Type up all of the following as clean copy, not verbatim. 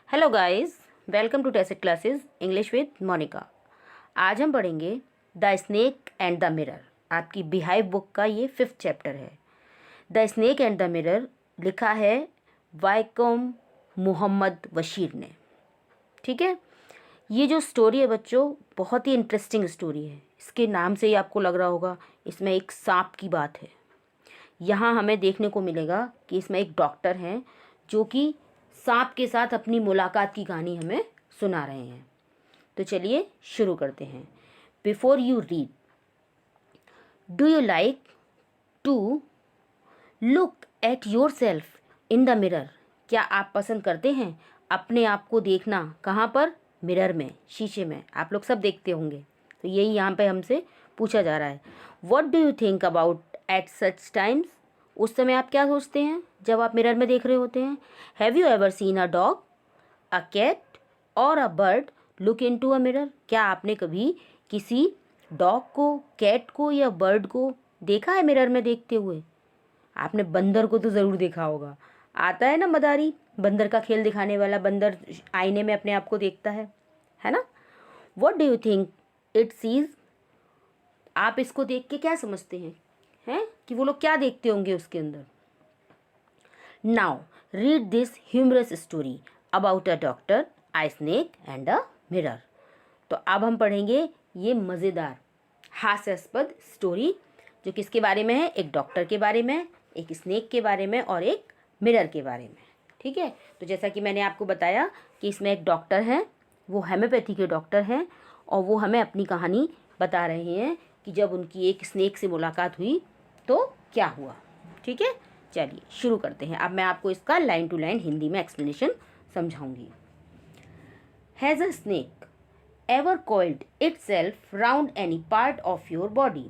Hello guys, welcome to Tacit classes English with Monica. आज हम पढ़ेंगे the snake and the mirror. आपकी Beehive book का ये 5th चैप्टर है। The snake and the mirror लिखा है वाइकोम मोहम्मद बशीर ने। ठीक है, ये जो स्टोरी है बच्चों, बहुत ही इंटरेस्टिंग स्टोरी है। इसके नाम से ही आपको लग रहा होगा इसमें एक सांप की बात है। यहाँ हमें देखने को मिलेगा कि इसमें एक डॉक्टर हैं जो कि सांप के साथ अपनी मुलाकात की कहानी हमें सुना रहे हैं। तो चलिए शुरू करते हैं। Before you read, do you like to look at yourself in the mirror? क्या आप पसंद करते हैं अपने आप को देखना? कहाँ पर? मिरर में, शीशे में। आप लोग सब देखते होंगे, तो यही यहाँ पे हमसे पूछा जा रहा है। What do you think about at such times? उस समय आप क्या सोचते हैं जब आप मिरर में देख रहे होते हैं? Have you ever seen a dog, a cat और a bird look into a mirror? क्या आपने कभी किसी डॉग को, कैट को या बर्ड को देखा है मिरर में देखते हुए? आपने बंदर को तो ज़रूर देखा होगा। आता है ना मदारी, बंदर का खेल दिखाने वाला। बंदर आईने में अपने आप को देखता है ना। What do you think it sees? आप इसको देख के क्या समझते हैं कि वो लोग क्या देखते होंगे उसके अंदर? Now read this humorous story about a doctor, a snake and a mirror. तो अब हम पढ़ेंगे ये मज़ेदार हास्यास्पद स्टोरी, जो किसके बारे में है? एक डॉक्टर के बारे में, एक स्नेक के बारे में और एक मिरर के बारे में। ठीक है, तो जैसा कि मैंने आपको बताया कि इसमें एक डॉक्टर हैं, वो होम्योपैथी के डॉक्टर हैं, और वो हमें अपनी कहानी बता रहे हैं कि जब उनकी एक स्नेक से मुलाकात हुई तो क्या हुआ। ठीक है, चलिए शुरू करते हैं। अब मैं आपको इसका लाइन टू लाइन हिंदी में एक्सप्लेनेशन समझाऊंगी। Has a snake ever coiled itself round any part of your body?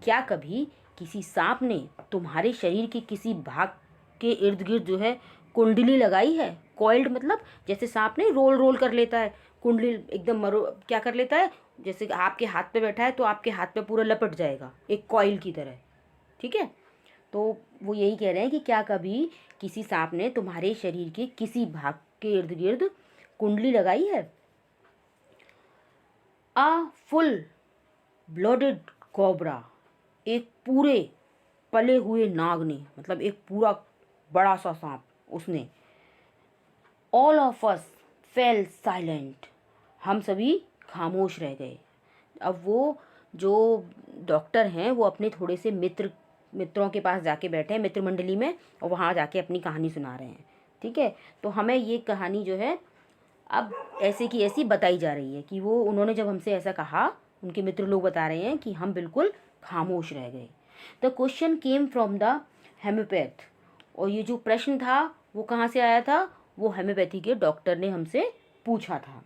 क्या कभी किसी सांप ने तुम्हारे शरीर के किसी भाग के इर्द गिर्द जो है कुंडली लगाई है? कॉइल्ड मतलब जैसे सांप ने रोल रोल कर लेता है, कुंडली एकदम मरो क्या कर लेता है, जैसे आपके हाथ पे बैठा है तो आपके हाथ पे पूरा लपट जाएगा एक कॉइल की तरह। ठीक है, तो वो यही कह रहे हैं कि क्या कभी किसी सांप ने तुम्हारे शरीर के किसी भाग के इर्द गिर्द कुंडली लगाई है? आ फुल ब्लडेड कोबरा, एक पूरे पले हुए नाग ने, मतलब एक पूरा बड़ा सा सांप, उसने। All of us fail silent, हम सभी खामोश रह गए। अब वो जो डॉक्टर हैं वो अपने थोड़े से मित्रों के पास जाके बैठे हैं, मित्र मंडली में, और वहाँ जाके अपनी कहानी सुना रहे हैं। ठीक है, तो हमें ये कहानी जो है अब ऐसे की ऐसी बताई जा रही है कि वो उन्होंने जब हमसे ऐसा कहा, उनके मित्र लोग बता रहे हैं कि हम बिल्कुल खामोश रह गए। The question came from the homeopath, और ये जो प्रश्न था वो कहाँ से आया था? वो हेम्योपैथी के डॉक्टर ने हमसे पूछा था।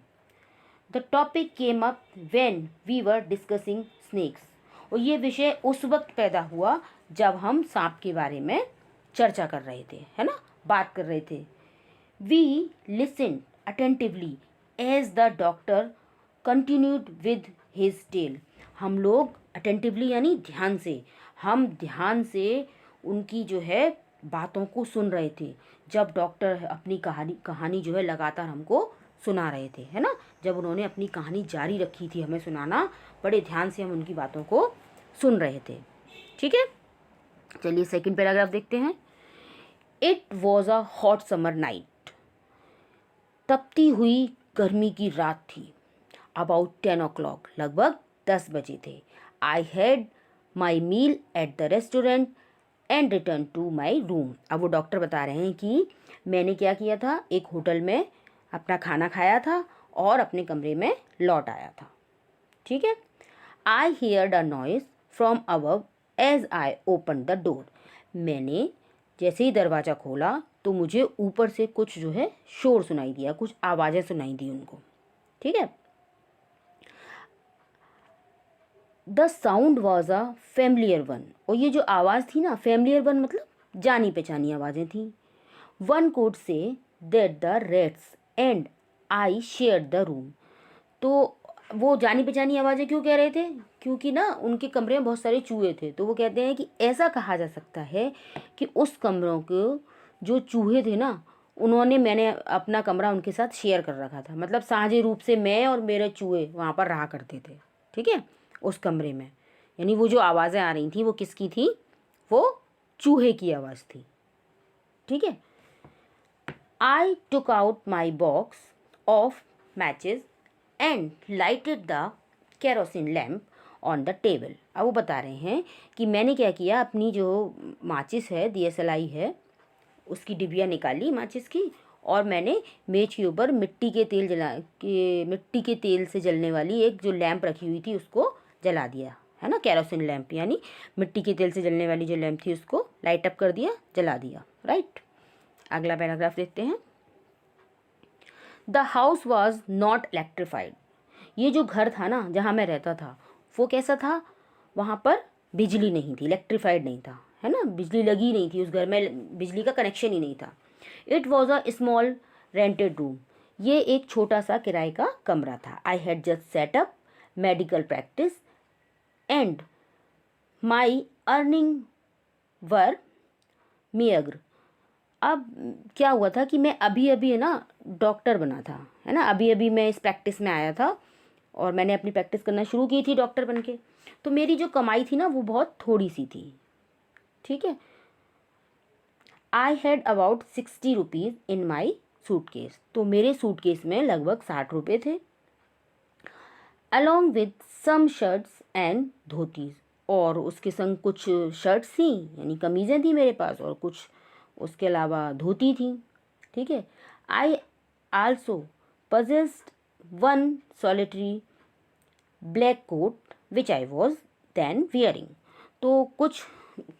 The topic came up when we were discussing snakes, और ये विषय उस वक्त पैदा हुआ जब हम सांप के बारे में चर्चा कर रहे थे, है ना, बात कर रहे थे। We listen attentively as the doctor continued with his tale, हम लोग अटेंटिवली यानी ध्यान से, हम ध्यान से उनकी जो है बातों को सुन रहे थे जब डॉक्टर अपनी कहानी जो है लगातार हमको सुना रहे थे, है ना। जब उन्होंने अपनी कहानी जारी रखी थी हमें सुनाना, बड़े ध्यान से हम उनकी बातों को सुन रहे थे। ठीक है, चलिए सेकंड पैराग्राफ देखते हैं। It was a hot summer night, तपती हुई गर्मी की रात थी। अबाउट 10 o'clock, लगभग 10 बजे थे। I had my meal at the restaurant and return to my room. अब वो डॉक्टर बता रहे हैं कि मैंने क्या किया था, एक होटल में अपना खाना खाया था और अपने कमरे में लौट आया था। ठीक है, I heard a noise from above as I open the door, मैंने जैसे ही दरवाज़ा खोला तो मुझे ऊपर से कुछ जो है शोर सुनाई दिया, कुछ आवाज़ें सुनाई दी उनको। ठीक है, the sound was a familiar one, और ये जो आवाज़ थी ना, फेमिलियर वन मतलब जानी पहचानी आवाज़ें थी। One code say that the rates and I share the room, तो वो जानी पहचानी आवाज़ें क्यों कह रहे थे? क्योंकि ना उनके कमरे में बहुत सारे चूहे थे, तो वो कहते हैं कि ऐसा कहा जा सकता है कि उस कमरों के जो चूहे थे ना, मैंने अपना कमरा उनके साथ शेयर कर रखा था, मतलब साझे रूप से मैं और मेरे चूहे वहाँ पर रहा करते थे, ठीक है, उस कमरे में। यानी वो जो आवाज़ें आ रही थी वो किसकी थी, वो चूहे की आवाज़ थी, ठीक है। I took out my box of matches and lighted the kerosene lamp on the table. अब वो बता रहे हैं कि मैंने क्या किया, अपनी जो माचिस है, DSLI है, उसकी डिबिया निकाली माचिस की, और मैंने मेज के ऊपर मिट्टी के तेल से जलने वाली एक जो लैंप रखी हुई थी उसको जला दिया, है ना, केरोसिन लैंप, यानी मिट्टी के तेल से जलने वाली जो लैंप थी उसको लाइट अप कर दिया, जला दिया, राइट। अगला पैराग्राफ देखते हैं। The house was not electrified. ये जो घर था ना जहाँ मैं रहता था वो कैसा था, वहाँ पर बिजली नहीं थी, इलेक्ट्रीफाइड नहीं था, है ना, बिजली लगी नहीं थी, उस घर में बिजली का कनेक्शन ही नहीं था। It was a small rented room. ये एक छोटा सा किराए का कमरा था। I had just set up medical practice and my earning were meagre. अब क्या हुआ था कि मैं अभी अभी है ना डॉक्टर बना था, है ना, अभी अभी मैं इस प्रैक्टिस में आया था और मैंने अपनी प्रैक्टिस करना शुरू की थी डॉक्टर बन के। तो मेरी जो कमाई थी ना वो बहुत थोड़ी सी थी, ठीक है। I had about 60 rupees in my suitcase. तो मेरे सूटकेस में लगभग 60 रुपये थे। Along with some shirts and dhotis. और उसके संग कुछ शर्ट्स थी यानी कमीज़ें थी मेरे पास, और कुछ उसके अलावा धोती थी, ठीक है। I also possessed one solitary black coat which I was then wearing. तो कुछ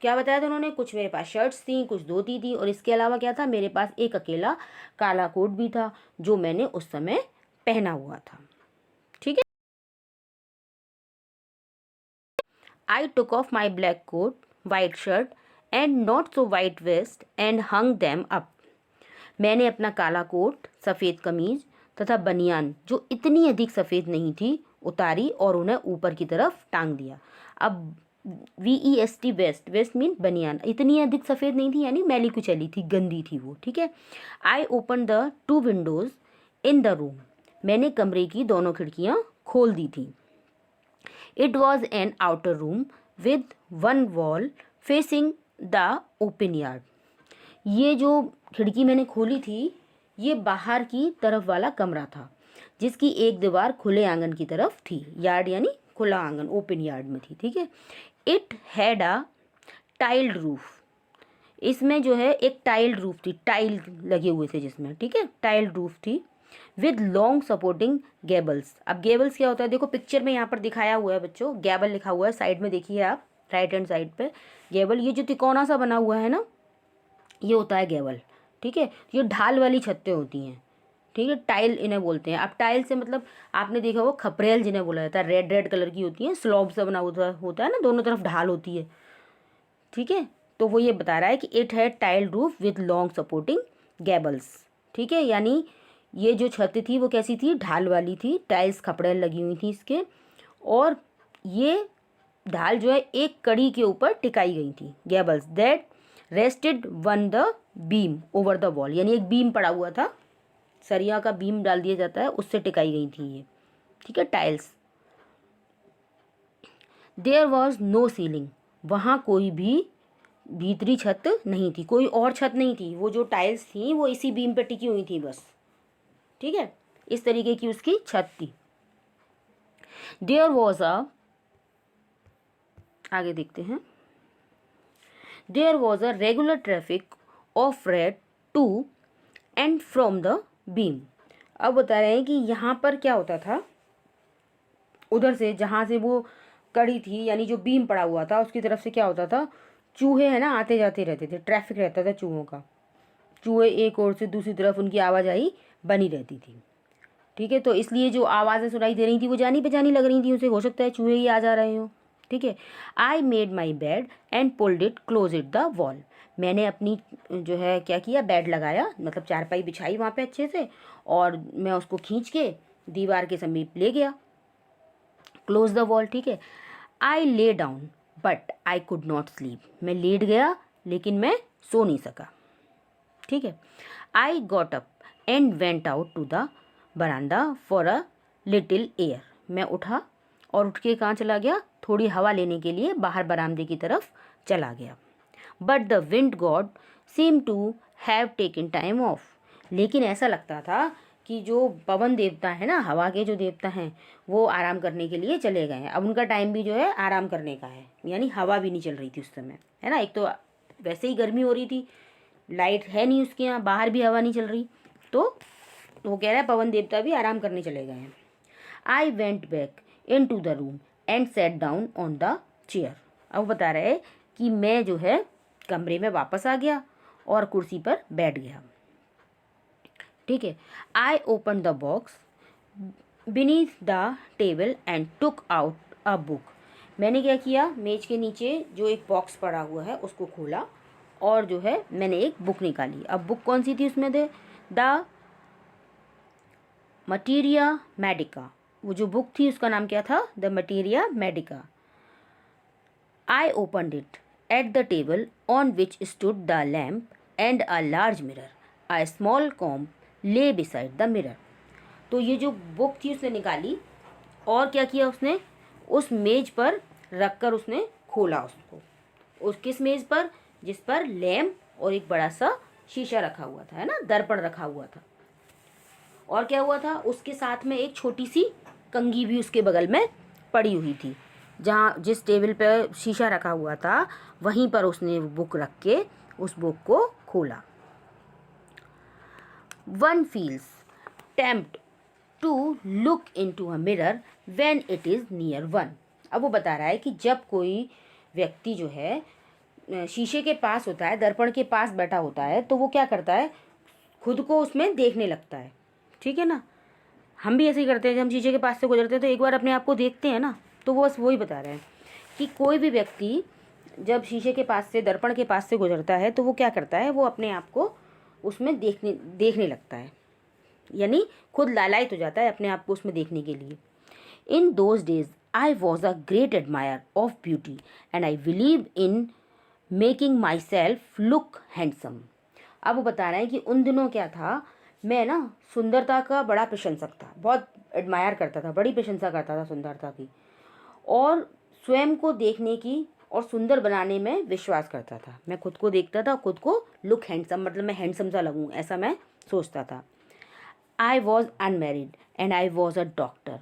क्या बताया था उन्होंने, कुछ मेरे पास शर्ट्स थी, कुछ धोती थी, और इसके अलावा क्या था, मेरे पास एक अकेला काला कोट भी था जो मैंने उस समय पहना हुआ था, ठीक है। I took off my black coat, white shirt and not so white vest and hung them up. मैंने अपना काला कोट, सफ़ेद कमीज तथा बनियान जो इतनी अधिक सफ़ेद नहीं थी उतारी और उन्हें ऊपर की तरफ टांग दिया। अब VEST वेस्ट, वेस्ट मीन बनियान, इतनी अधिक सफ़ेद नहीं थी यानी मैली कुचैली थी, गंदी थी वो, ठीक है। आई open the 2 Windows in the room. मैंने कमरे की दोनों खिड़कियाँ खोल दी थी। It was N outer room with one wall facing the open yard. ये जो खिड़की मैंने खोली थी ये बाहर की तरफ वाला कमरा था जिसकी एक दीवार खुले आंगन की तरफ थी, यार्ड यानी खुला आंगन, ओपन यार्ड में थी, ठीक है। It had a tiled roof. इसमें जो है एक टाइल्ड रूफ थी, टाइल लगे हुए थे जिसमें, ठीक है, टाइल्ड रूफ थी विद लॉन्ग सपोर्टिंग गेबल्स। अब गेबल्स क्या होता है, देखो पिक्चर में यहाँ पर दिखाया हुआ है बच्चों, गैबल लिखा हुआ है साइड में, देखिए आप राइट हैंड साइड पे गेबल, ये जो तिकोना सा बना हुआ है ना ये होता है गेबल, ठीक है। ये ढाल वाली छतें होती हैं, ठीक है, टाइल इन्हें बोलते हैं। अब टाइल से मतलब आपने देखा वो खपरेल जिन्हें बोला जाता है, रेड रेड कलर की होती है, स्लॉब सा बना होता है ना, दोनों तरफ ढाल होती है, ठीक है। तो वो ये बता रहा है कि it had tile roof with long supporting gables, ठीक है, यानी ये जो छत थी वो कैसी थी, ढाल वाली थी, टाइल्स खपड़ेल लगी हुई थी इसके, और ये ढाल जो है एक कड़ी के ऊपर टिकाई गई थी, gables that rested one the beam over the wall, यानी एक बीम पड़ा हुआ था, सरिया का बीम डाल दिया जाता है, उससे टिकाई गई थी ये, ठीक है, tiles. There was no ceiling. वहाँ कोई भी भीतरी छत नहीं थी, कोई और छत नहीं थी, वो जो टाइल्स थी वो इसी बीम पे टिकी हुई थी बस, ठीक है, इस तरीके की उसकी छत थी। देयर वॉज अ, आगे देखते हैं, there was a regular traffic of rats to and from the beam. अब बता रहे हैं कि यहाँ पर क्या होता था, उधर से जहाँ से वो कड़ी थी यानी जो बीम पड़ा हुआ था उसकी तरफ से क्या होता था, चूहे है ना आते जाते रहते थे, ट्रैफिक रहता था चूहों का, चूहे एक ओर से दूसरी तरफ उनकी आवाजाही बनी रहती थी, ठीक है। तो इसलिए जो आवाज़ें सुनाई दे रही थी वो जानी पहचानी लग रही थी उसे, हो सकता है चूहे ही आ जा रहे हो, ठीक है। I made my bed and pulled it close it the wall. मैंने अपनी जो है क्या किया, बेड लगाया, मतलब चारपाई बिछाई वहाँ पे अच्छे से, और मैं उसको खींच के दीवार के समीप ले गया, क्लोज द वॉल, ठीक है। I lay down but I could not sleep. मैं लेट गया लेकिन मैं सो नहीं सका, ठीक है। I got up and went out to the veranda for a little air. मैं उठा और उठ के कहाँ चला गया, थोड़ी हवा लेने के लिए बाहर बरामदे की तरफ चला गया। But the wind god seem to have taken time off. लेकिन ऐसा लगता था कि जो पवन देवता है ना, हवा के जो देवता हैं, वो आराम करने के लिए चले गए हैं। अब उनका टाइम भी जो है आराम करने का है, यानी हवा भी नहीं चल रही थी उस समय, है ना। एक तो वैसे ही गर्मी हो रही थी, लाइट है नहीं उसके यहाँ, बाहर भी हवा नहीं चल रही, तो वो कह रहा है पवन देवता भी आराम करने चले गए हैं। I went back into the room and sat down on the chair. अब वो बता रहे हैं कि मैं जो है कमरे में वापस आ गया और कुर्सी पर बैठ गया। ठीक है। आई open the box beneath the table and took out a book. मैंने क्या किया, मेज के नीचे जो एक बॉक्स पड़ा हुआ है उसको खोला और जो है मैंने एक बुक निकाली। अब बुक कौन सी थी उसमें थे, द मटीरिया मेडिका। वो जो बुक थी उसका नाम क्या था, the materia Medica. I opened it at the table on which stood the lamp and a large mirror, a small comb ले बिसाइड द मिरर। तो ये जो बुक थी उसने निकाली और क्या किया उसने, उस मेज पर रखकर उसने खोला उसको। उस किस मेज पर, जिस पर लैम्प और एक बड़ा सा शीशा रखा हुआ था, है ना, दर्पण रखा हुआ था। और क्या हुआ था, उसके साथ में एक छोटी सी कंघी भी उसके बगल में पड़ी हुई थी। जहाँ जिस टेबल पर शीशा रखा हुआ था वहीं पर उसने बुक रख के उस बुक को खोला। One feels tempted to look into a mirror when it is near one। अब वो बता रहा है कि जब कोई व्यक्ति जो है शीशे के पास होता है, दर्पण के पास बैठा होता है, तो वो क्या करता है, खुद को उसमें देखने लगता है। ठीक है ना, हम भी ऐसे ही करते हैं, जब हम शीशे के पास से गुजरते हैं तो एक बार अपने आप को देखते हैं ना। तो वो बस वही बता रहे हैं कि कोई भी व्यक्ति जब शीशे के पास से, दर्पण के पास से गुजरता है तो वो क्या करता है, वो अपने आप को उसमें देखने लगता है, यानी खुद लालायित हो जाता है अपने आप को उसमें देखने के लिए। In those days I was a great admire of beauty and I believe in making my self look handsome. अब वो बता रहे हैं कि उन दिनों क्या था, मैं ना सुंदरता का बड़ा प्रशंसक था, बहुत एडमायर करता था, बड़ी प्रशंसा करता था सुंदरता की, और स्वयं को देखने की और सुंदर बनाने में विश्वास करता था। मैं खुद को देखता था, खुद को लुक हैंडसम, मतलब मैं हैंडसम सा लगूं, ऐसा मैं सोचता था। I was unmarried and I was a doctor.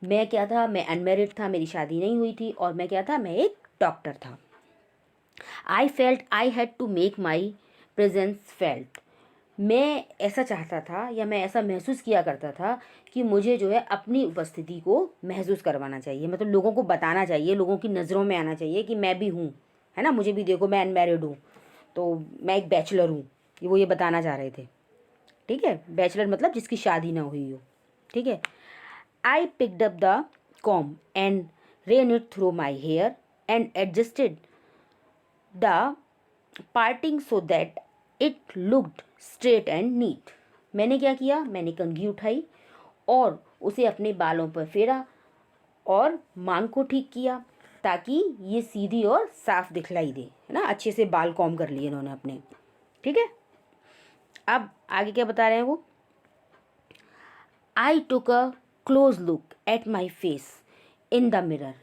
मैं क्या था, मैं अनमेरिड था, मेरी शादी नहीं हुई थी, और मैं क्या था, मैं एक डॉक्टर था। I felt I had to make my presence felt. मैं ऐसा चाहता था, या मैं ऐसा महसूस किया करता था कि मुझे जो है अपनी उपस्थिति को महसूस करवाना चाहिए, मतलब लोगों को बताना चाहिए, लोगों की नज़रों में आना चाहिए कि मैं भी हूँ, है ना, मुझे भी देखो, मैं अनमैरिड हूँ, तो मैं एक बैचलर हूँ, वो ये बताना चाह रहे थे। ठीक है, बैचलर मतलब जिसकी शादी ना हुई हो। ठीक है। I picked up the comb and ran it through my hair and adjusted the parting so that it looked straight and neat. मैंने क्या किया, मैंने कंघी उठाई और उसे अपने बालों पर फेरा और मांग को ठीक किया ताकि ये सीधी और साफ दिखलाई दे, है ना, अच्छे से बाल कॉम कर लिए इन्होंने अपने। ठीक है। अब आगे क्या बता रहे हैं वो, I took a close look at my face in the mirror.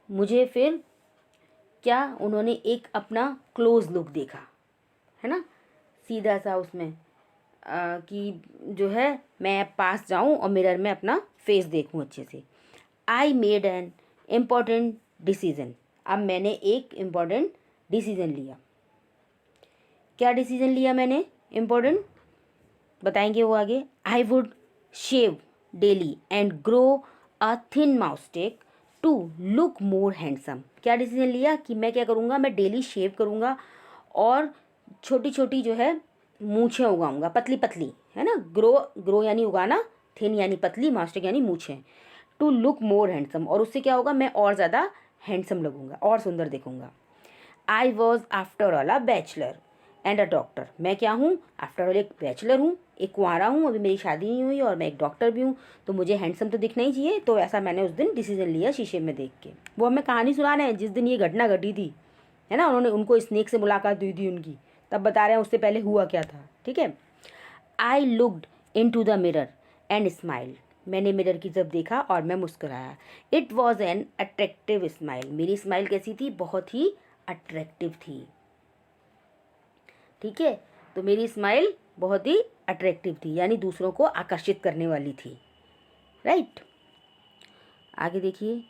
मुझे फिर क्या, उन्होंने एक अपना क्लोज लुक देखा, है ना, सीधा सा उसमें कि जो है मैं पास जाऊं और मिरर में अपना फेस देखूं अच्छे से। I made an important decision. अब मैंने एक इम्पॉर्टेंट डिसीज़न लिया। क्या डिसीज़न लिया मैंने इम्पॉर्टेंट, बताएंगे वो आगे। I would shave daily and grow a thin moustache to look more handsome. क्या डिसीजन लिया कि मैं क्या करूँगा, मैं डेली शेव करूँगा और छोटी छोटी जो है मूछें उगाऊंगा, पतली पतली, है ना, ग्रो यानी उगाना, थिन यानी पतली, मास्टिक यानी मूछें, टू लुक मोर हैंडसम, और उससे क्या होगा, मैं और ज़्यादा हैंडसम लगूंगा और सुंदर दिखूंगा। I was after all a bachelor and a doctor. मैं क्या हूँ, आफ्टर ऑल एक बैचलर हूँ, एक कुंवारा हूँ, अभी मेरी शादी नहीं हुई, और मैं एक डॉक्टर भी हूँ, तो मुझे हैंडसम तो दिखना ही चाहिए। तो ऐसा मैंने उस दिन डिसीजन लिया शीशे में देख के। वो हमें कहानी सुना रहे हैं जिस दिन ये घटना घटी थी, है ना, उन्होंने, उनको स्नेक से मुलाकात हुई थी उनकी, तब बता रहे हैं उससे पहले हुआ क्या था। ठीक है। I looked into the mirror and smile, मैंने मिरर की तरफ देखा और मैं मुस्कुराया। It was an attractive smile, मेरी स्माइल कैसी थी, बहुत ही अट्रैक्टिव थी। ठीक है, तो मेरी स्माइल बहुत ही अट्रैक्टिव थी, यानी दूसरों को आकर्षित करने वाली थी। राइट, आगे देखिए।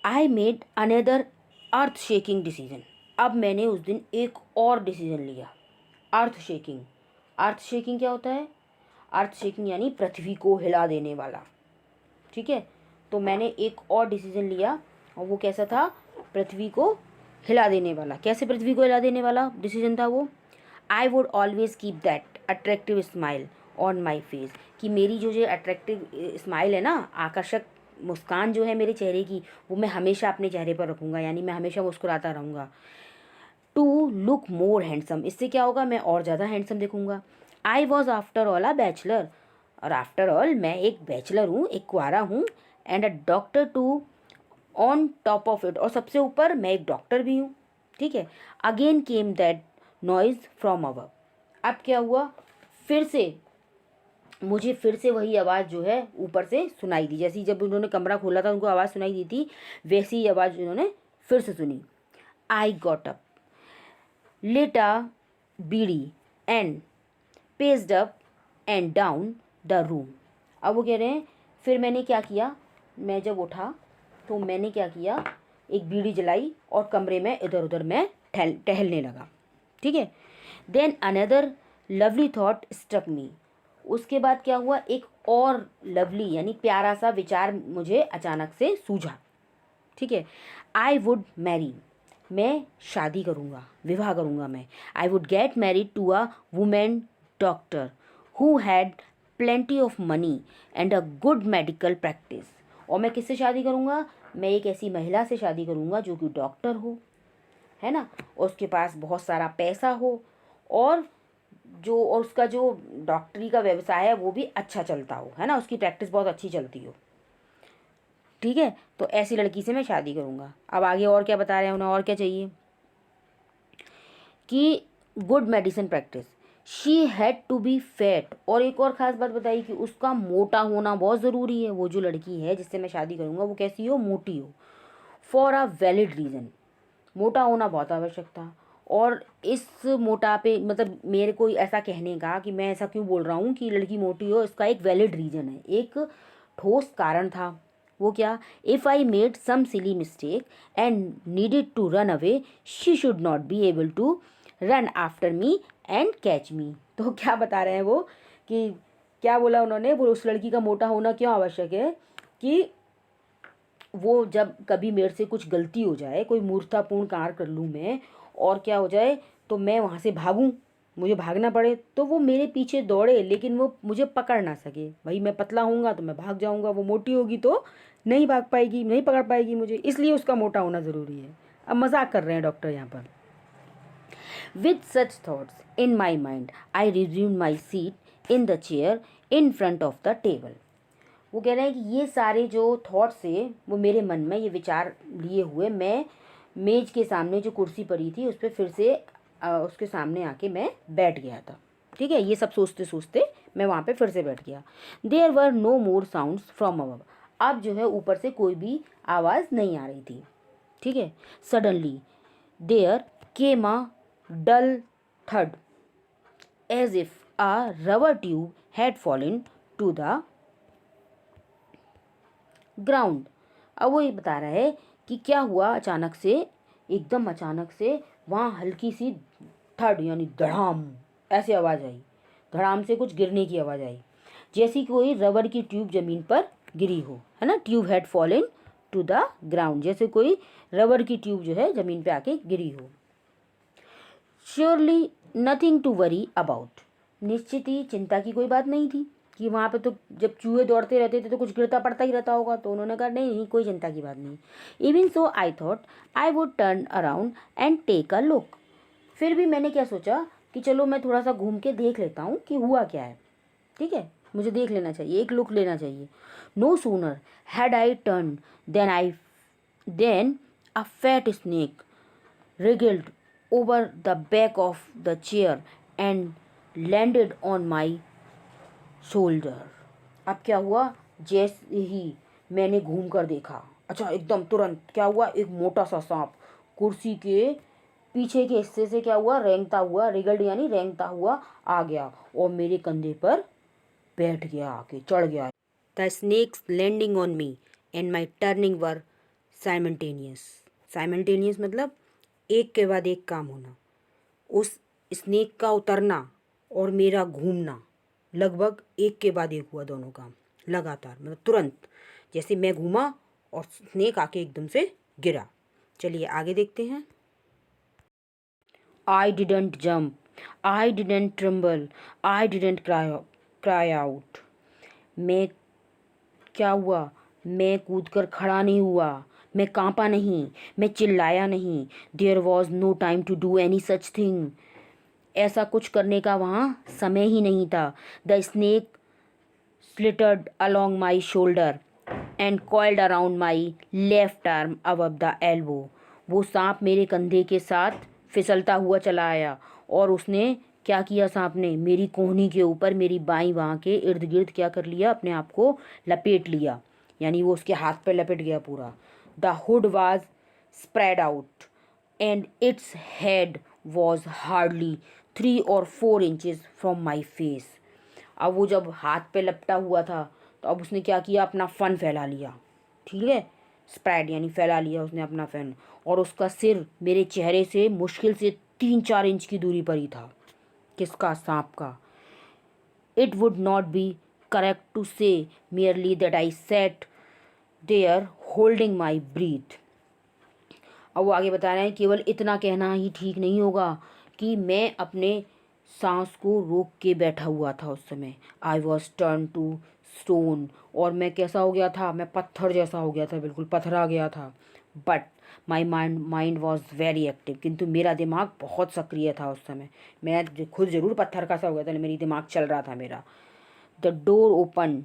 I made another earth shaking decision, अब मैंने उस दिन एक और डिसीजन लिया। अर्थ शेकिंग, अर्थ शेकिंग क्या होता है, अर्थ शेकिंग यानी पृथ्वी को हिला देने वाला। ठीक है, तो मैंने एक और डिसीजन लिया और वो कैसा था, पृथ्वी को हिला देने वाला। कैसे पृथ्वी को हिला देने वाला डिसीजन था वो, I would always keep that attractive smile on my face, कि मेरी जो अट्रैक्टिव स्माइल है ना, आकर्षक मुस्कान जो है मेरे चेहरे की, वो मैं हमेशा अपने चेहरे पर रखूँगा, यानी मैं हमेशा मुस्कुराता रहूँगा। टू लुक मोर हैंडसम, इससे क्या होगा, मैं और ज़्यादा हैंडसम दिखूँगा। I was after all a bachelor, और आफ्टर ऑल मैं एक बैचलर हूँ, एक कुआरा हूँ। And a doctor too on top of it, और सबसे ऊपर मैं एक डॉक्टर भी हूँ। ठीक है, again came that noise from above, अब क्या हुआ, फिर से मुझे फिर से वही आवाज़ जो है ऊपर से सुनाई दी, जैसी जब उन्होंने कमरा खोला था उनको आवाज़ सुनाई दी थी, वैसी ही आवाज़ उन्होंने फिर से सुनी। आई got up, lit a bidi and paced up and down the room। अब वो कह रहे हैं फिर मैंने क्या किया, मैं जब उठा तो मैंने क्या किया, एक बीड़ी जलाई और कमरे में इधर उधर मैं टहलने लगा। ठीक है, then another lovely thought struck me, उसके बाद क्या हुआ, एक और लवली यानी प्यारा सा विचार मुझे अचानक से सूझा। ठीक है, आई वुड मैरी, मैं शादी करूँगा, विवाह करूँगा मैं। I would get married to a women doctor who had plenty of money and a good medical practice, और मैं किससे शादी करूँगा, मैं एक ऐसी महिला से शादी करूँगा जो कि डॉक्टर हो, है ना, और उसके पास बहुत सारा पैसा हो, और उसका जो डॉक्टरी का व्यवसाय है वो भी अच्छा चलता हो, है ना, उसकी प्रैक्टिस बहुत अच्छी चलती हो। ठीक है, तो ऐसी लड़की से मैं शादी करूँगा। अब आगे और क्या बता रहे हैं, उन्हें और क्या चाहिए कि good medicine practice, she had to be fat, और एक और ख़ास बात बताई कि उसका मोटा होना बहुत ज़रूरी है, वो जो लड़की है जिससे मैं शादी करूँगा वो कैसी हो, मोटी हो। फॉर अ वैलिड रीज़न, मोटा होना बहुत आवश्यक था, और इस मोटापे मतलब मेरे को ऐसा कहने का कि मैं ऐसा क्यों बोल रहा हूँ कि लड़की मोटी हो, इसका एक वैलिड रीज़न है, एक ठोस कारण था। वो क्या, if I made some silly mistake and needed to run away, she should not be able to run after me and catch me. तो क्या बता रहे हैं वो, कि क्या बोला उन्होंने, वो उस लड़की का मोटा होना क्यों आवश्यक है, कि वो जब कभी मेरे से कुछ गलती हो जाए, कोई मूर्खतापूर्ण कार्य कर लूँ मैं, और क्या हो जाए, तो मैं वहाँ से भागूँ, मुझे भागना पड़े, तो वो मेरे पीछे दौड़े लेकिन वो मुझे पकड़ ना सके। भाई मैं पतला हूँगा तो मैं भाग जाऊँगा, वो मोटी होगी तो नहीं भाग पाएगी, नहीं पकड़ पाएगी मुझे, इसलिए उसका मोटा होना ज़रूरी है। अब मजाक कर रहे हैं डॉक्टर यहाँ पर। With such thoughts in my mind I resume my seat in the chair in front of the table. वो कह रहे हैं कि ये सारे जो थॉट्स थे वो मेरे मन में, ये विचार लिए हुए मैं मेज के सामने जो कुर्सी पड़ी थी उस पर फिर से उसके सामने आके मैं बैठ गया था। ठीक है, ये सब सोचते सोचते मैं वहाँ पे फिर से बैठ गया। There were no more sounds from above, अब जो है ऊपर से कोई भी आवाज़ नहीं आ रही थी। ठीक है, suddenly there came a dull thud as if a rubber tube had fallen to the ground. अब वो ये बता रहा है कि क्या हुआ, अचानक से, एकदम अचानक से वहाँ हल्की सी थड यानी धड़ाम ऐसी आवाज़ आई, धड़ाम से कुछ गिरने की आवाज़ आई, जैसी कोई रबर की ट्यूब ज़मीन पर गिरी हो, है ना, tube had fallen to the ground, जैसे कोई रबर की ट्यूब जो है ज़मीन पे आके गिरी हो। Surely nothing to worry about, निश्चित ही चिंता की कोई बात नहीं थी, कि वहाँ पे तो जब चूहे दौड़ते रहते थे तो कुछ गिरता पड़ता ही रहता होगा, तो उन्होंने कहा नहीं नहीं कोई चिंता की बात नहीं। Even so I thought I would turn around and take a look, फिर भी मैंने क्या सोचा कि चलो मैं थोड़ा सा घूम के देख लेता हूँ कि हुआ क्या है। ठीक है, मुझे देख लेना चाहिए, एक लुक लेना चाहिए। No sooner had I turn then a fat snake wriggled over the back of the chair and landed on my shoulder. अब क्या हुआ, जैसे ही मैंने घूम कर देखा, अच्छा एकदम तुरंत क्या हुआ, एक मोटा सा सांप कुर्सी के पीछे के हिस्से से क्या हुआ, रेंगता हुआ, रिगल्ड यानी रेंगता हुआ आ गया और मेरे कंधे पर बैठ गया, आके चढ़ गया। The snake's landing on me and my turning were simultaneous. Simultaneous मतलब एक के बाद एक काम होना। उस स्नेक का उतरना और मेरा घूमना लगभग एक के बाद एक हुआ, दोनों काम लगातार, मतलब तुरंत, जैसे मैं घूमा और स्नेक आके एकदम से गिरा। चलिए आगे देखते हैं। I didn't jump, I didn't tremble, I didn't cry out. मैं क्या हुआ, मैं कूदकर खड़ा नहीं हुआ, मैं कांपा नहीं, मैं चिल्लाया नहीं। There was no time to do any such thing. ऐसा कुछ करने का वहाँ समय ही नहीं था। The snake slithered along my shoulder and coiled around my left arm above the elbow. वो सांप मेरे कंधे के साथ फिसलता हुआ चला आया और उसने क्या किया, सांप ने मेरी कोहनी के ऊपर मेरी बाईं बाह के इर्द गिर्द क्या कर लिया, अपने आप को लपेट लिया, यानी वो उसके हाथ पे लपेट गया पूरा। The hood was spread out and its head was hardly 3 or 4 inches from my face. अब वो जब हाथ पे लपटा हुआ था तो अब उसने क्या किया, अपना फन फैला लिया, ठीक है, स्प्रेड यानी फैला लिया उसने अपना फैन, और उसका सिर मेरे चेहरे से मुश्किल से 3-4 इंच की दूरी पर ही था। किसका, सांप का। It would not be correct to say merely that I sat there holding my breath. अब वो आगे बता रहे हैं, केवल इतना कहना ही ठीक नहीं होगा कि मैं अपने सांस को रोक के बैठा हुआ था उस समय। I was turn to stone, और मैं कैसा हो गया था, मैं पत्थर जैसा हो गया था, बिल्कुल पथरा गया था। But my mind was very active, किंतु मेरा दिमाग बहुत सक्रिय था उस समय। मैं खुद ज़रूर पत्थर का सा हो गया था, मेरी दिमाग चल रहा था मेरा। The door open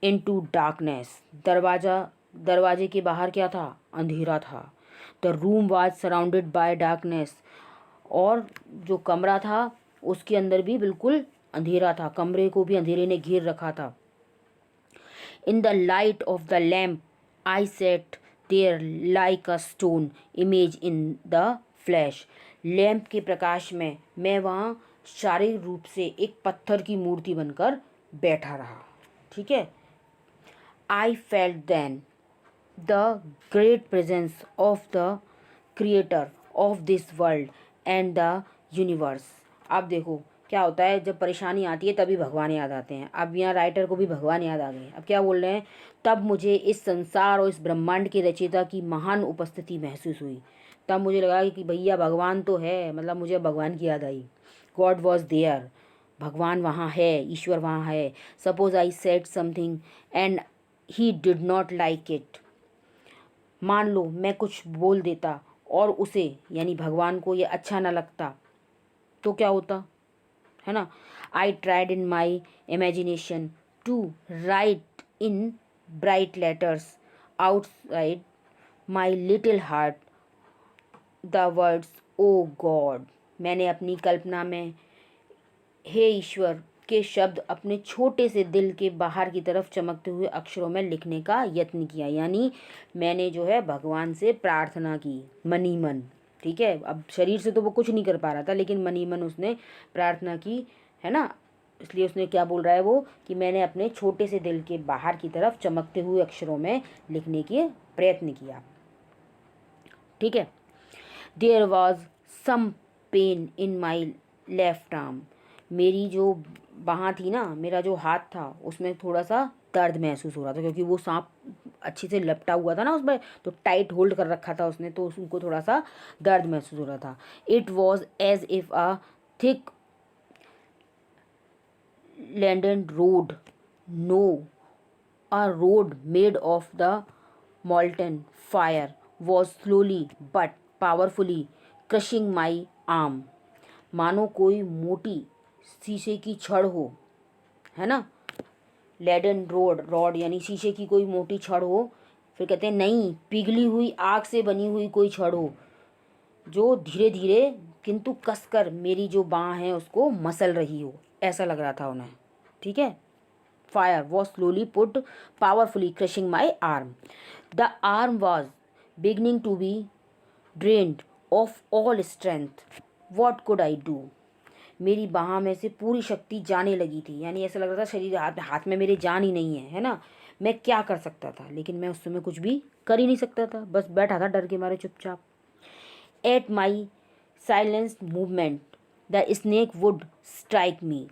into darkness. दरवाजे के बाहर क्या था, अंधेरा था। The room was surrounded by darkness, और जो कमरा था उसके अंदर भी बिल्कुल अंधेरा था, कमरे को भी अंधेरे ने घेर रखा था। In the light of the lamp I sat there like a stone image in the flesh. Lamp के प्रकाश में मैं वहाँ शारीरिक रूप से एक पत्थर की मूर्ति बनकर बैठा रहा, ठीक है। I felt then the great presence of the creator of this world and the universe. अब देखो क्या होता है, जब परेशानी आती है तभी भगवान याद आते हैं। अब यहाँ राइटर को भी भगवान याद आ गए। अब क्या बोल रहे हैं, तब मुझे इस संसार और इस ब्रह्मांड के रचयिता की महान उपस्थिति महसूस हुई। तब मुझे लगा कि भैया भगवान तो है, मतलब मुझे भगवान की याद आई। गॉड वॉज देयर, भगवान वहाँ है, ईश्वर वहाँ है। Suppose I said something and he did not like it. मान लो मैं कुछ बोल देता और उसे यानी भगवान को ये अच्छा ना लगता तो क्या होता, है ना। I tried in my imagination to write in bright letters outside my little heart the words O God. मैंने अपनी कल्पना में हे ईश्वर के शब्द अपने छोटे से दिल के बाहर की तरफ चमकते हुए अक्षरों में लिखने का यत्न किया, यानी मैंने जो है भगवान से प्रार्थना की मनी मन, ठीक है। अब शरीर से तो वो कुछ नहीं कर पा रहा था, लेकिन मनी मन उसने प्रार्थना की, है ना। इसलिए उसने क्या बोल रहा है वो, कि मैंने अपने छोटे से दिल के बाहर की तरफ चमकते हुए अक्षरों में लिखने के प्रयत्न किया, ठीक है। There was some pain in my left arm. मेरी जो बाँह थी ना, मेरा जो हाथ था उसमें थोड़ा सा दर्द महसूस हो रहा था, क्योंकि वो सांप अच्छे से लपटा हुआ था ना उसमें, तो टाइट होल्ड कर रखा था उसने, तो उनको थोड़ा सा दर्द महसूस हो रहा था। It was as if a thick landed rod, no a rod made of the molten fire was slowly but powerfully crushing my arm। मानो कोई मोटी शीशे की छड़ हो, है ना। लेडन रॉड यानी शीशे की कोई मोटी छड़ हो, फिर कहते हैं नहीं, पिघली हुई आग से बनी हुई कोई छड़ हो जो धीरे धीरे किंतु कसकर मेरी जो बाँह है उसको मसल रही हो, ऐसा लग रहा था उन्हें। ठीक है। Fire was slowly put powerfully crushing my arm. The arm was beginning to be drained of all strength. What could I do. मेरी बाह में से पूरी शक्ति जाने लगी थी, यानी ऐसा लग रहा था शरीर हाथ में मेरे जान ही नहीं है ना। मैं क्या कर सकता था, लेकिन मैं उस समय कुछ भी कर ही नहीं सकता था, बस बैठा था डर के मारे चुपचाप। At my silence movement the snake would strike me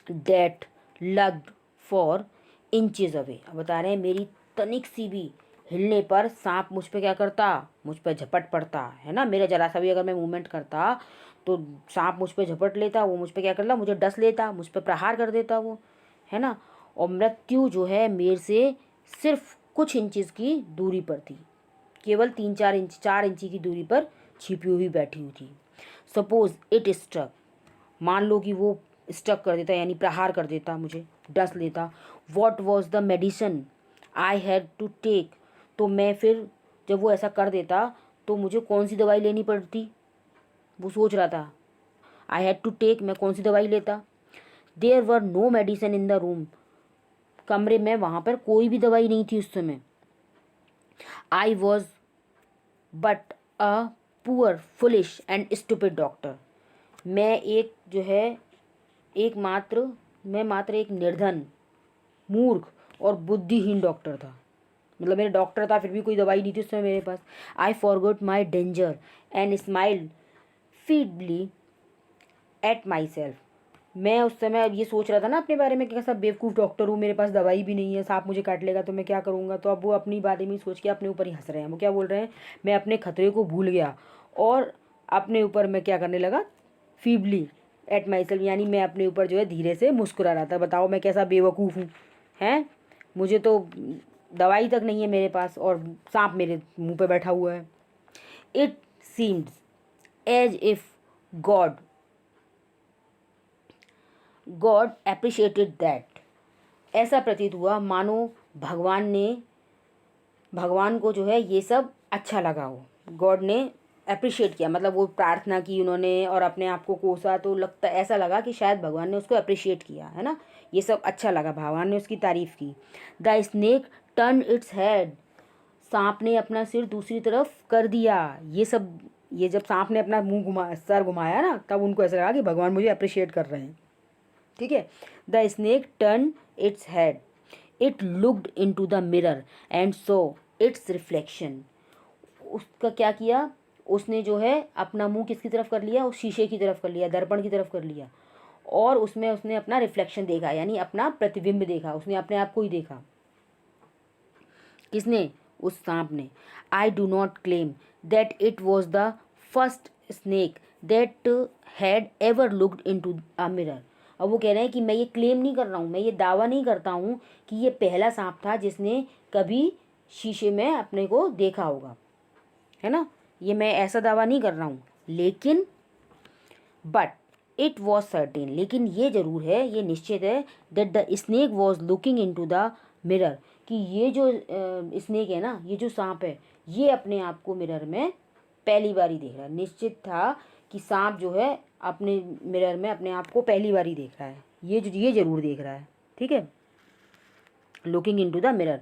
that lugged four inches away. अब बता रहे हैं मेरी तनिक सी भी हिलने पर सांप मुझ पे क्या करता, मुझ पे झपट पड़ता है ना। मेरा जरा सा भी अगर मैं मूवमेंट करता तो सांप मुझ पे झपट लेता, वो मुझ पे क्या करता, मुझे डस लेता, मुझ पे प्रहार कर देता वो, है ना। और मृत्यु जो है मेरे से सिर्फ कुछ इंचेस की दूरी पर थी, केवल 3-4 इंच 4 इंची की दूरी पर छिपी हुई बैठी हुई थी। सपोज इट स्ट्रक, मान लो कि वो स्ट्रक कर देता, यानी प्रहार कर देता, मुझे डस लेता। What was the medicine I had to take, तो मैं फिर जब वो ऐसा कर देता तो मुझे कौन सी दवाई लेनी पड़ती, वो सोच रहा था। आई हैड टू टेक, मैं कौन सी दवाई लेता। There were no medicine in the room, कमरे में वहाँ पर कोई भी दवाई नहीं थी उस समय। I was but a poor foolish and stupid doctor, मैं एक जो है मैं मात्र एक निर्धन, मूर्ख और बुद्धिहीन डॉक्टर था। मतलब मेरा डॉक्टर था फिर भी कोई दवाई नहीं थी उस समय मेरे पास। I forgot my danger and smiled feebly at myself, मैं उस समय ये सोच रहा था ना अपने बारे में कि कैसा बेवकूफ़ डॉक्टर हूँ, मेरे पास दवाई भी नहीं है, सांप मुझे काट लेगा तो मैं क्या करूँगा। तो अब वो अपनी बारे में सोच के अपने ऊपर ही हंस रहे हैं। वो क्या बोल रहे हैं, मैं अपने खतरे को भूल गया और अपने ऊपर मैं क्या करने लगा, फीबली एट माई सेल्फ, यानी मैं अपने ऊपर जो है धीरे से मुस्कुरा रहा था। बताओ मैं कैसा बेवकूफ़ हूँ, हैं। मुझे तो दवाई तक नहीं है मेरे पास और सांप मेरे मुंह पे बैठा हुआ है। It seems as if God God appreciated that, ऐसा प्रतीत हुआ मानो भगवान को जो है ये सब अच्छा लगा हो। गॉड ने अप्रिशिएट किया, मतलब वो प्रार्थना की उन्होंने और अपने आप को कोसा, तो लगता ऐसा लगा कि शायद भगवान ने उसको अप्रिशिएट किया, है ना। ये सब अच्छा लगा, भगवान ने उसकी तारीफ़ की। The snake turn its head, सांप ने अपना सिर दूसरी तरफ कर दिया। ये जब सांप ने अपना सर घुमाया ना, तब उनको ऐसा लगा कि भगवान मुझे अप्रिशिएट कर रहे हैं। ठीक है। The snake turn its head, it looked into the mirror and saw its reflection. उसका क्या किया, उसने जो है अपना मुंह किसकी तरफ कर लिया, उस शीशे की तरफ कर लिया, दर्पण की तरफ कर लिया, और उसमें उसने अपना रिफ्लेक्शन देखा, यानी अपना प्रतिबिंब देखा, उसने अपने आप को ही देखा। किसने, उस सांप ने। I do not claim that it was the first snake that had ever looked into a mirror. अब वो कह रहे हैं कि मैं ये क्लेम नहीं कर रहा हूँ, मैं ये दावा नहीं करता हूँ कि ये पहला सांप था जिसने कभी शीशे में अपने को देखा होगा, है ना। ये मैं ऐसा दावा नहीं कर रहा हूँ, लेकिन बट इट वॉज सर्टेन, लेकिन ये जरूर है, ये निश्चित है, that the snake was looking into the mirror, कि ये जो स्नेक है ना, ये जो सांप है, ये अपने आप को मिरर में पहली बार ही देख रहा है। निश्चित था कि सांप जो है अपने मिरर में अपने आप को पहली बार ही देख रहा है, ये जरूर देख रहा है। ठीक है। Looking into the mirror,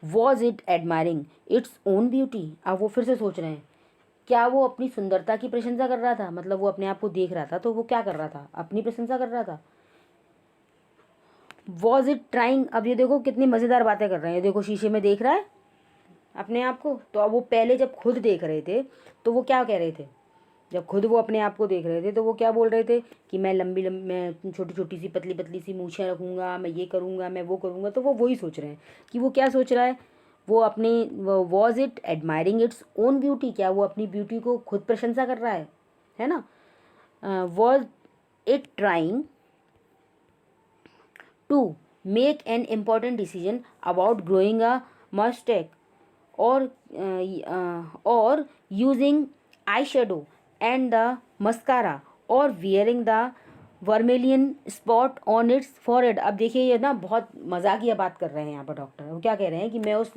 was it admiring its own beauty. अब वो फिर से सोच रहे हैं, क्या वो अपनी सुंदरता की प्रशंसा कर रहा था, मतलब वो अपने आप को देख रहा था तो वो क्या कर रहा था, अपनी प्रशंसा कर रहा था। वॉज इट ट्राइंग, अब ये देखो कितनी मज़ेदार बातें कर रहे हैं। देखो शीशे में देख रहा है अपने आप को, तो अब वो पहले जब खुद देख रहे थे तो वो क्या कह रहे थे, जब खुद वो अपने आप को देख रहे थे तो वो क्या बोल रहे थे कि मैं मैं छोटी छोटी सी पतली पतली सी मूछें रखूँगा, मैं ये करूँगा, मैं वो करूँगा। तो वो वही सोच रहे हैं कि वो क्या सोच रहा है, वो अपनी was it admiring its own beauty, क्या वो अपनी ब्यूटी को खुद प्रशंसा कर रहा है ना। Was it trying to make an important decision about growing a moustache or using eye shadow and the mascara or wearing the vermilion spot on its forehead. अब देखिए ये ना बहुत मजाकिया बात कर रहे हैं यहाँ पर डॉक्टर। वो क्या कह रहे हैं कि मैं उस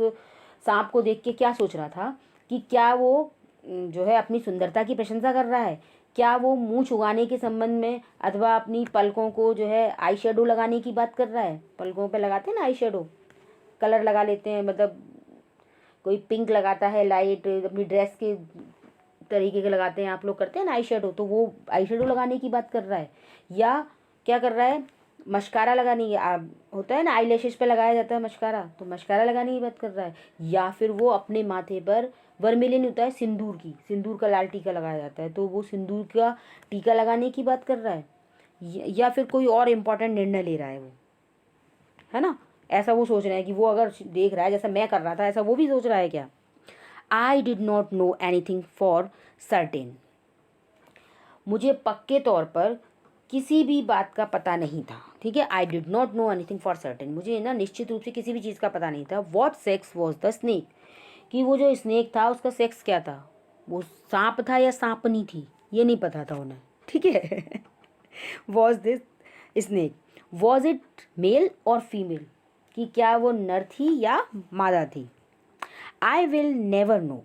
सांप को देख के क्या सोच रहा था कि क्या वो जो है अपनी सुंदरता की प्रशंसा कर रहा है, क्या वो मूंछ उगाने के संबंध में अथवा अपनी पलकों को जो है आई शेडो लगाने की बात कर रहा है? पलकों पे लगाते हैं ना आई शेडो, कलर लगा लेते हैं, मतलब कोई पिंक लगाता है लाइट, अपनी ड्रेस के तरीके के लगाते हैं, आप लोग करते हैं ना आई शेडो, तो वो आई शेडो लगाने की बात कर रहा है। या क्या कर रहा है, मस्कारा लगाने की होता है ना, आई लैशेस पे लगाया जाता है मस्कारा, तो मस्कारा लगाने की बात कर रहा है। या फिर वो अपने माथे पर वर्मिलिन होता है सिंदूर की, सिंदूर का लाल टीका लगाया जाता है, तो वो सिंदूर का टीका लगाने की बात कर रहा है। या फिर कोई और इम्पोर्टेंट निर्णय ले रहा है वो, है ना, ऐसा वो सोच रहा है कि वो अगर देख रहा है जैसा मैं कर रहा था ऐसा वो भी सोच रहा है क्या? I did not know anything for certain, मुझे पक्के तौर पर किसी भी बात का पता नहीं था। ठीक है, I did not know anything for certain, मुझे ना निश्चित रूप से किसी भी चीज़ का पता नहीं था। What sex was the snake, कि वो जो स्नेक था उसका सेक्स क्या था, वो सांप था या सांपनी थी, ये नहीं पता था उन्हें। ठीक है was this snake, was it male or female, कि क्या वो नर थी या मादा थी। I will never know,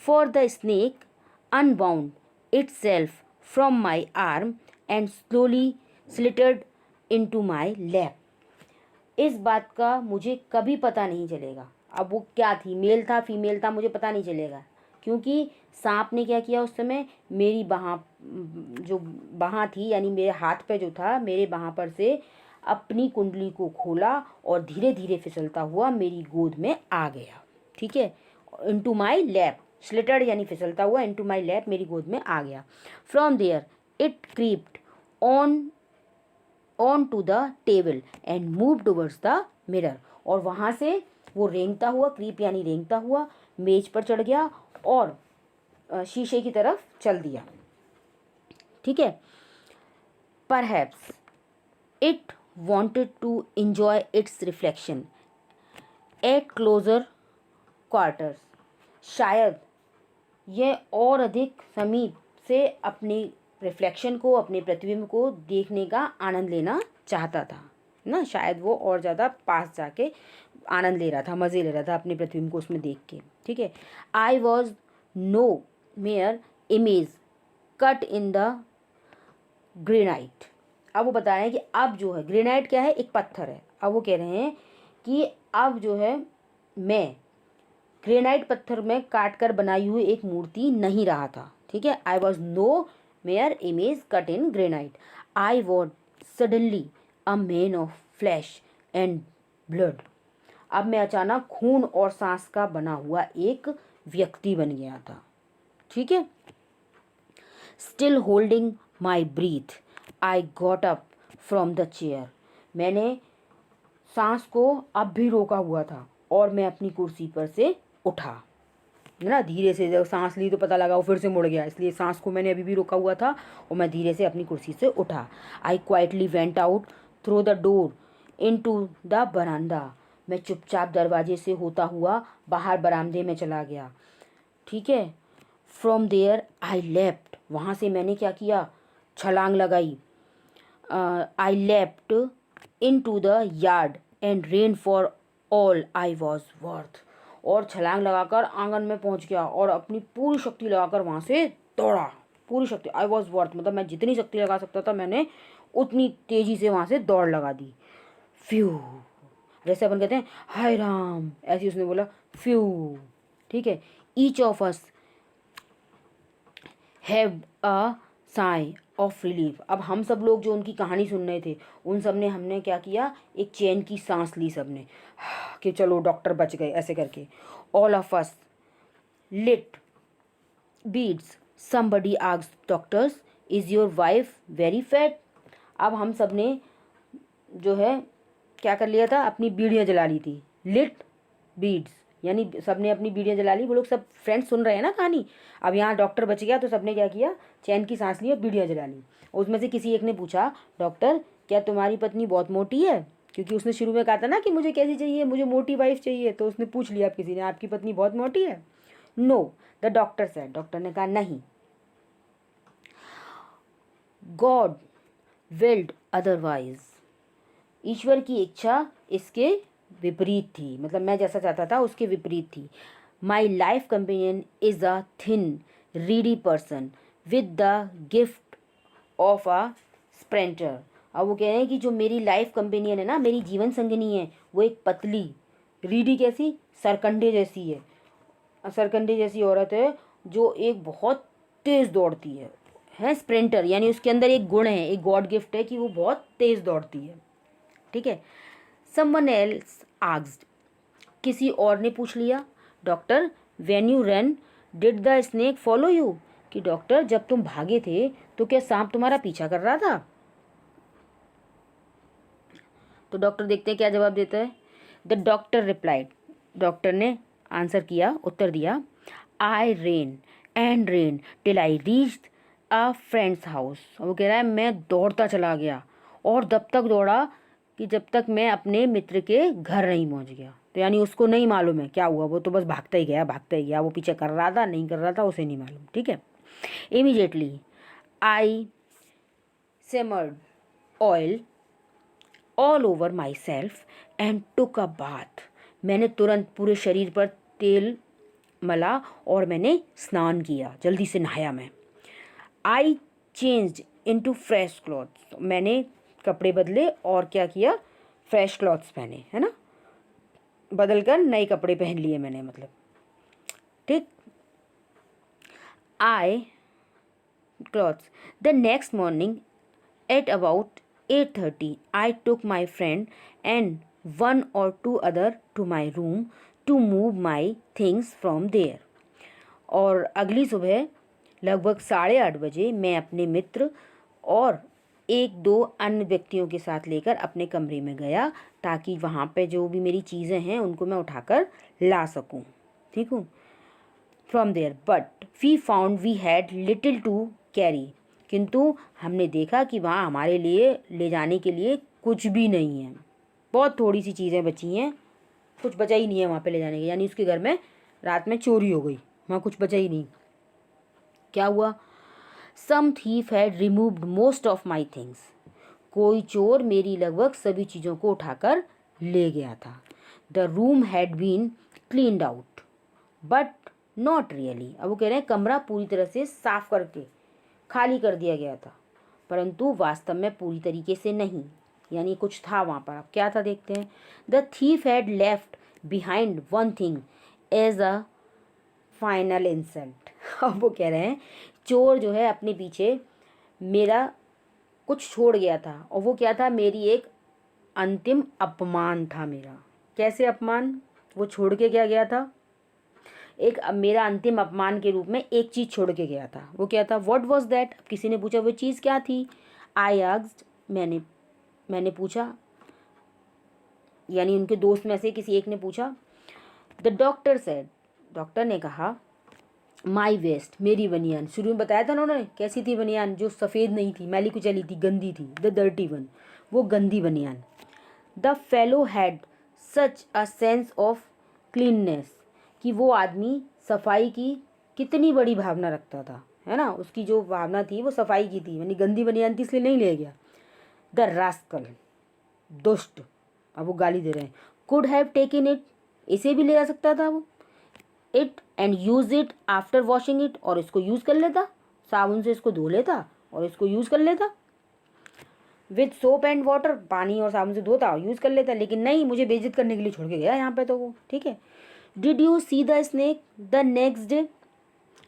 for the snake unbound itself from my arm and slowly slithered into my lap, इस बात का मुझे कभी पता नहीं चलेगा। अब वो क्या थी, मेल था फीमेल था, मुझे पता नहीं चलेगा, क्योंकि सांप ने क्या किया उस समय, मेरी जो बाँह थी यानी मेरे हाथ पे जो था, मेरे बाँह पर से अपनी कुंडली को खोला और धीरे धीरे फिसलता हुआ मेरी गोद में आ गया। ठीक है, इनटू माई लैप, स्लिटर्ड यानी फिसलता हुआ, इनटू माई लैप मेरी गोद में आ गया। From there it crept onto the table and move towards the mirror, और वहाँ से वो रेंगता हुआ, क्रीप यानी रेंगता हुआ, मेज पर चढ़ गया और शीशे की तरफ चल दिया। ठीक है, perhaps it wanted to enjoy its reflection at closer quarters, शायद यह और अधिक समीप से अपनी रिफ्लेक्शन को, अपने प्रतिबिंब को देखने का आनंद लेना चाहता था ना, शायद वो और ज़्यादा पास जाके आनंद ले रहा था, मज़े ले रहा था अपने प्रतिबिंब को उसमें देख के। ठीक है, I was no mere image cut in the granite, अब वो बता रहे हैं कि अब जो है ग्रेनाइट क्या है, एक पत्थर है। अब वो कह रहे हैं कि अब जो है मैं ग्रेनाइट पत्थर में काट कर बनाई हुई एक मूर्ति नहीं रहा था। ठीक है, I was no mere image cut in granite, I was suddenly a man of flesh and blood, अब मैं अचानक खून और सांस का बना हुआ एक व्यक्ति बन गया था। ठीक है, still holding my breath I got up from the chair, मैंने सांस को अब भी रोका हुआ था और मैं अपनी कुर्सी पर से उठा, है ना, धीरे से, जब सांस ली तो पता लगा वो फिर से मुड़ गया, इसलिए सांस को मैंने अभी भी रोका हुआ था और मैं धीरे से अपनी कुर्सी से उठा। I quietly went out through the door into the बरामदा, मैं चुपचाप दरवाजे से होता हुआ बाहर बरामदे में चला गया। ठीक है, फ्रॉम देयर आई लेफ्ट, वहाँ से मैंने क्या किया, छलांग लगाई। I leapt into the yard and ran for all I was worth, और छलांग लगाकर आंगन में पहुंच गया और अपनी पूरी शक्ति लगाकर वहाँ से दौड़ा, पूरी शक्ति, आई वॉज वर्थ मतलब मैं जितनी शक्ति लगा सकता था मैंने उतनी तेज़ी से वहाँ से दौड़ लगा दी। फ्यू, जैसे अपन कहते हैं हाय राम, ऐसे उसने बोला फ्यू। ठीक है, each of us have a sigh of relief, अब हम सब लोग जो उनकी कहानी सुन रहे थे उन सब ने, हमने क्या किया, एक चैन की सांस ली सबने कि चलो डॉक्टर बच गए, ऐसे करके। All of us lit beads, somebody asked doctors is your wife very fat, अब हम सब ने जो है क्या कर लिया था, अपनी बीड़ियाँ जला ली थी। लिट बीड्स यानी सबने अपनी बीड़ियाँ जला ली, वो लोग सब फ्रेंड्स सुन रहे हैं ना कहानी। अब यहाँ डॉक्टर बच गया तो सबने क्या किया, चैन की सांस ली और बीड़ियाँ जला ली। उसमें से किसी एक ने पूछा, डॉक्टर क्या तुम्हारी पत्नी बहुत मोटी है, क्योंकि उसने शुरू में कहा था ना कि मुझे कैसी चाहिए, मुझे मोटी वाइफ चाहिए, तो उसने पूछ लिया अब किसी ने, आपकी पत्नी बहुत मोटी है। Know the doctor said, doctor ने कहा नहीं। गॉड विल्ड अदरवाइज, ईश्वर की इच्छा इसके विपरीत थी, मतलब मैं जैसा चाहता था उसके विपरीत थी। My life companion is a thin reedy person, with the gift of a sprinter. अब वो कह रहे हैं कि जो मेरी लाइफ कंपेनियन है ना, मेरी जीवन संगिनी है, वो एक पतली रीढ़ी कैसी, सरकंडे जैसी है, सरकंडे जैसी औरत है जो एक बहुत तेज़ दौड़ती है स्प्रिंटर, यानी उसके अंदर एक गुण है, एक गॉड गिफ्ट है कि वो बहुत तेज़ दौड़ती है। ठीक है। समवन एल्स आस्क्ड, किसी और ने पूछ लिया, doctor when you run did the snake follow you, कि डॉक्टर जब तुम भागे थे तो क्या सांप तुम्हारा पीछा कर रहा था। तो डॉक्टर देखते हैं क्या जवाब देता है। द डॉक्टर रिप्लाइड, डॉक्टर ने आंसर किया, उत्तर दिया, I ran till I reached a friend's house. वो कह रहा है मैं दौड़ता चला गया और तब तक दौड़ा कि जब तक मैं अपने मित्र के घर नहीं पहुंच गया। तो यानी उसको नहीं मालूम है क्या हुआ, वो तो बस भागता ही गया, वो पीछे कर रहा था नहीं कर रहा था उसे नहीं मालूम। ठीक है। Immediately I simmered oil all over my self and took a bath. मैंने तुरंत पूरे शरीर पर तेल मला और मैंने स्नान किया, जल्दी से नहाया मैं। आई चेंज्ड इनटू फ्रेश क्लॉथ्स, मैंने कपड़े बदले और क्या किया, फ्रेश क्लॉथ्स पहने, है ना, बदल कर नए कपड़े पहन लिए मैंने, मतलब। ठीक। I clothes the next morning at about 8:30 I took my friend and one or two other to my room to move my things from there। और अगली सुबह लगभग 8:30 मैं अपने मित्र और एक दो अन्य व्यक्तियों के साथ लेकर अपने कमरे में गया ताकि वहाँ पे जो भी मेरी चीज़ें हैं उनको मैं उठाकर ला सकूँ। ठीक हूँ। From there but we found we had little to carry, किंतु हमने देखा कि वहाँ हमारे लिए ले जाने के लिए कुछ भी नहीं है, बहुत थोड़ी सी चीज़ें बची हैं, कुछ बचा ही नहीं है वहाँ पे ले जाने के। यानी उसके घर में रात में चोरी हो गई, वहाँ कुछ बचा ही नहीं। क्या हुआ, some thief had removed most of my things, कोई चोर मेरी लगभग सभी चीज़ों को उठाकर ले गया था। The room had been cleaned out but not really. अब वो कह रहे हैं कमरा पूरी तरह से साफ करके खाली कर दिया गया था, परंतु वास्तव में पूरी तरीके से नहीं, यानी कुछ था वहाँ पर। अब क्या था देखते हैं। The thief had left behind one thing as a final insult. अब वो कह रहे हैं चोर जो है अपने पीछे मेरा कुछ छोड़ गया था, और वो क्या था, मेरी एक अंतिम अपमान था मेरा। कैसे अपमान, वो छोड़ के क्या गया था, एक मेरा अंतिम अपमान के रूप में एक चीज़ छोड़ के गया था। वो क्या था, व्हाट वाज दैट। अब किसी ने पूछा वो चीज़ क्या थी। आई आस्क्ड, मैंने पूछा, यानी उनके दोस्त में से किसी एक ने पूछा। द डॉक्टर सेड, डॉक्टर ने कहा, माई वेस्ट, मेरी बनियान। शुरू में बताया था ना उन्होंने कैसी थी बनियान, जो सफ़ेद नहीं थी, मैली कुचली थी, गंदी थी, द डर्टी वन, वो गंदी बनियान। The fellow had such a sense of cleanness, कि वो आदमी सफाई की कितनी बड़ी भावना रखता था, है ना, उसकी जो भावना थी वो सफाई की थी, यानी गंदी बनियान थी इसलिए नहीं ले गया। द रास्कल, दुष्ट, अब वो गाली दे रहे हैं, कुड हैव टेकन इट, इसे भी ले जा सकता था वो, it and use it after washing it, और इसको यूज़ कर लेता, साबुन से इसको धो लेता और इसको यूज़ कर लेता, विद सोप एंड वाटर, पानी और साबुन से धोता और यूज़ कर लेता, लेकिन नहीं, मुझे बेइज्जत करने के लिए छोड़ के गया यहाँ पे तो वो। ठीक है। Did you see the snake the next day.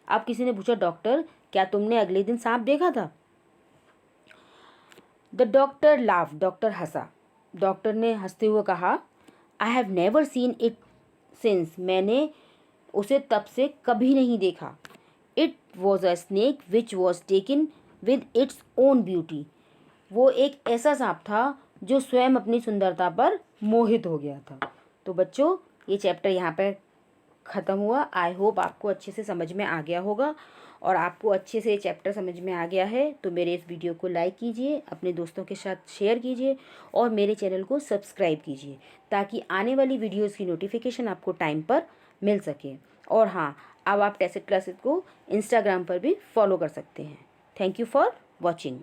अब किसी ने पूछा, डॉक्टर क्या तुमने अगले दिन सांप देखा था। The doctor laugh, doctor Hansa, doctor ने हंसते हुए कहा, I have never seen it since, मैंने उसे तब से कभी नहीं देखा। It was a snake which was taken with its own beauty, वो एक ऐसा सांप था जो स्वयं अपनी सुंदरता पर मोहित हो गया था। तो बच्चों ये चैप्टर यहाँ पे ख़त्म हुआ। आई होप आपको अच्छे से समझ में आ गया होगा, और आपको अच्छे से ये चैप्टर समझ में आ गया है तो मेरे इस वीडियो को लाइक कीजिए, अपने दोस्तों के साथ शेयर कीजिए और मेरे चैनल को सब्सक्राइब कीजिए ताकि आने वाली वीडियोज़ की नोटिफिकेशन आपको टाइम पर मिल सके। और हाँ, अब आप टेसेट क्लासेस को इंस्टाग्राम पर भी फॉलो कर सकते हैं। Thank you for watching.